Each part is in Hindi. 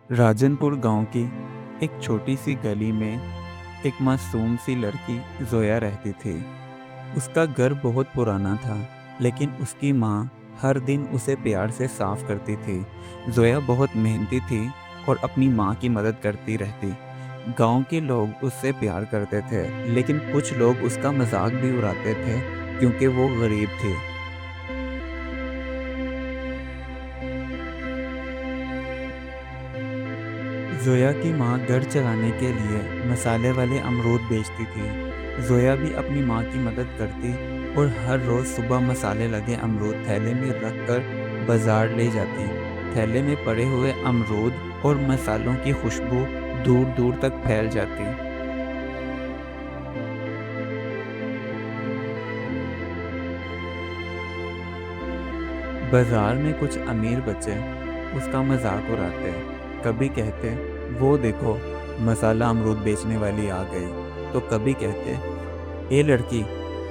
राजनपुर गांव की एक छोटी सी गली में एक मासूम सी लड़की जोया रहती थी। उसका घर बहुत पुराना था, लेकिन उसकी माँ हर दिन उसे प्यार से साफ करती थी। जोया बहुत मेहनती थी और अपनी माँ की मदद करती रहती। गांव के लोग उससे प्यार करते थे, लेकिन कुछ लोग उसका मजाक भी उड़ाते थे क्योंकि वो गरीब थी। जोया की माँ घर चलाने के लिए मसाले वाले अमरूद बेचती थी। जोया भी अपनी माँ की मदद करती और हर रोज़ सुबह मसाले लगे अमरूद थैले में रखकर बाजार ले जाती। थैले में पड़े हुए अमरूद और मसालों की खुशबू दूर दूर तक फैल जाती। बाजार में कुछ अमीर बच्चे उसका मजाक उड़ाते। कभी कहते, वो देखो, मसाला अमरूद बेचने वाली आ गई। तो कभी कहते, ए लड़की,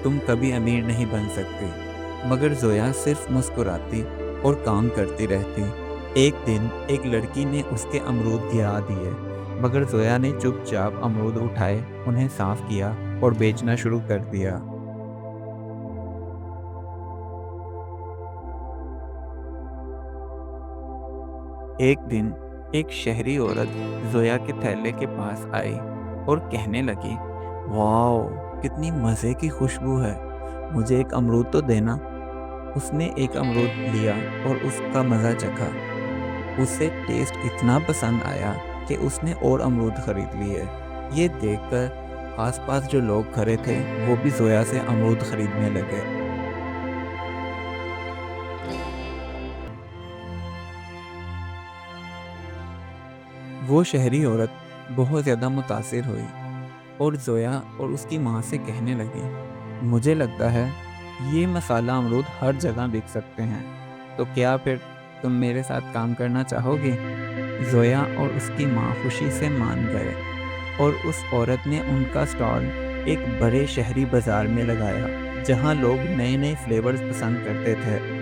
तुम कभी अमीर नहीं बन सकती। मगर जोया सिर्फ मुस्कुराती और काम करती रहती। एक दिन एक लड़की ने उसके अमरूद गिरा दिए, मगर जोया ने चुपचाप अमरूद उठाए, उन्हें साफ किया और बेचना शुरू कर दिया। एक दिन एक शहरी औरत जोया के थैले के पास आई और कहने लगी, वाओ, कितनी मज़े की खुशबू है, मुझे एक अमरूद तो देना। उसने एक अमरूद लिया और उसका मज़ा चखा। उसे टेस्ट इतना पसंद आया कि उसने और अमरूद खरीद लिए। ये देखकर आसपास जो लोग खड़े थे वो भी जोया से अमरूद खरीदने लगे। वो शहरी औरत बहुत ज़्यादा मुतासिर हुई और जोया और उसकी माँ से कहने लगी, मुझे लगता है ये मसाला अमरूद हर जगह बिक सकते हैं, तो क्या फिर तुम मेरे साथ काम करना चाहोगी? जोया और उसकी माँ खुशी से मान गए और उस औरत ने उनका स्टॉल एक बड़े शहरी बाजार में लगाया, जहाँ लोग नए नए फ्लेवर्स पसंद करते थे।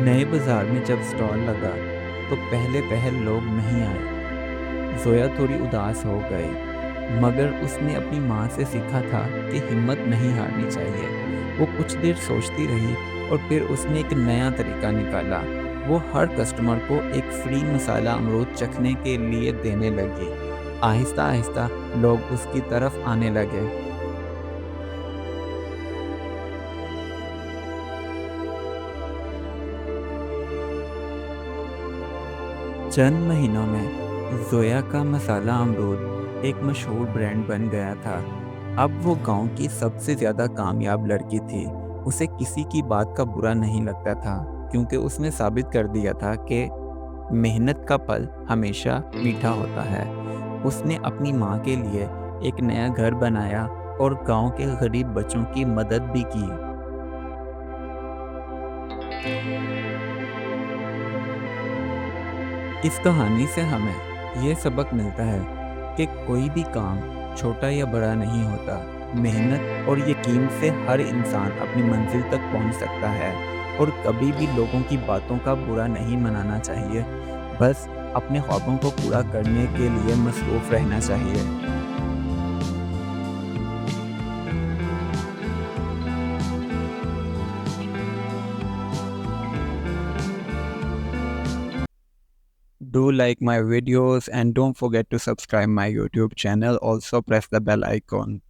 नए बाजार में जब स्टॉल लगा तो पहले पहल लोग नहीं आए। जोया थोड़ी उदास हो गई, मगर उसने अपनी माँ से सीखा था कि हिम्मत नहीं हारनी चाहिए। वो कुछ देर सोचती रही और फिर उसने एक नया तरीका निकाला। वो हर कस्टमर को एक फ्री मसाला अमरूद चखने के लिए देने लगी। आहिस्ता आहिस्ता लोग उसकी तरफ आने लगे। चंद महीनों में जोया का मसाला अमरूद एक मशहूर ब्रांड बन गया था। अब वो गांव की सबसे ज़्यादा कामयाब लड़की थी। उसे किसी की बात का बुरा नहीं लगता था, क्योंकि उसने साबित कर दिया था कि मेहनत का फल हमेशा मीठा होता है। उसने अपनी माँ के लिए एक नया घर बनाया और गांव के गरीब बच्चों की मदद भी की। इस कहानी से हमें ये सबक मिलता है कि कोई भी काम छोटा या बड़ा नहीं होता। मेहनत और यकीन से हर इंसान अपनी मंजिल तक पहुंच सकता है। और कभी भी लोगों की बातों का बुरा नहीं मनाना चाहिए, बस अपने ख्वाबों को पूरा करने के लिए मसरूफ़ रहना चाहिए। Do like my videos and don't forget to subscribe my YouTube channel. Also press the bell icon.